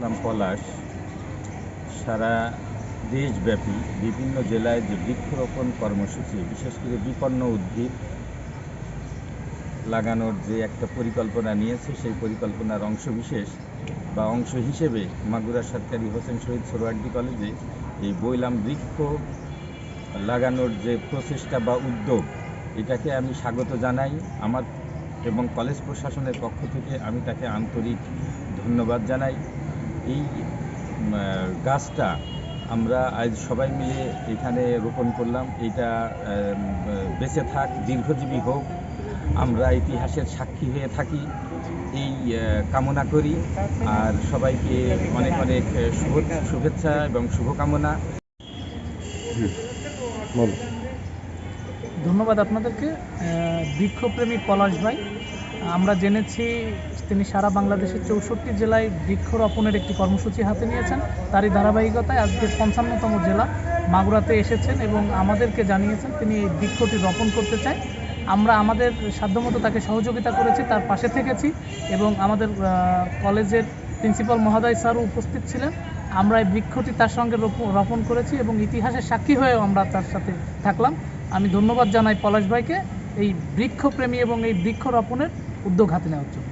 নাম পলাশ। সারা দেশব্যাপী বিভিন্ন জেলায় যে বৃক্ষরোপণ কর্মসূচি, বিশেষ করে বিপন্ন উদ্ভিদ লাগানোর যে একটা পরিকল্পনা নিয়েছে, সেই পরিকল্পনার অংশবিশেষ বা অংশ হিসেবে মাগুরা সরকারি হোসেন শহীদ সোহরাওয়ার্দী কলেজে এই বইলাম বৃক্ষ লাগানোর যে প্রচেষ্টা বা উদ্যোগ, এটাকে আমি স্বাগত জানাই। আমার এবং কলেজ প্রশাসনের পক্ষ থেকে আমি তাকে আন্তরিক ধন্যবাদ জানাই। এই গাছটা আমরা আজ সবাই মিলে এখানে রোপণ করলাম। এইটা বেঁচে থাক, দীর্ঘজীবী হোক, আমরা ইতিহাসের সাক্ষী হয়ে থাকি, এই কামনা করি। আর সবাইকে অনেক অনেক শুভেচ্ছা এবং শুভকামনা। ধন্যবাদ আপনাদেরকে। বৃক্ষপ্রেমী পলাশ ভাই, আমরা জেনেছি তিনি সারা বাংলাদেশের 64 জেলায় বৃক্ষরোপণের একটি কর্মসূচি হাতে নিয়েছেন। তারই ধারাবাহিকতায় আজকে 55তম জেলা মাগুরাতে এসেছেন এবং আমাদেরকে জানিয়েছেন তিনি এই বৃক্ষটি রোপণ করতে চান। আমরা আমাদের সাধ্যমতো তাকে সহযোগিতা করেছি, তার পাশে থেকেছি এবং আমাদের কলেজের প্রিন্সিপাল মহোদয় স্যারও উপস্থিত ছিলেন। আমরা এই বৃক্ষটি তার সঙ্গে রোপণ করেছি এবং ইতিহাসের সাক্ষী হয়েও আমরা তার সাথে থাকলাম। আমি ধন্যবাদ জানাই পলাশ ভাইকে এই বৃক্ষপ্রেমী এবং এই বৃক্ষরোপণের উদ্যোগ হাতে নেওয়ার জন্য।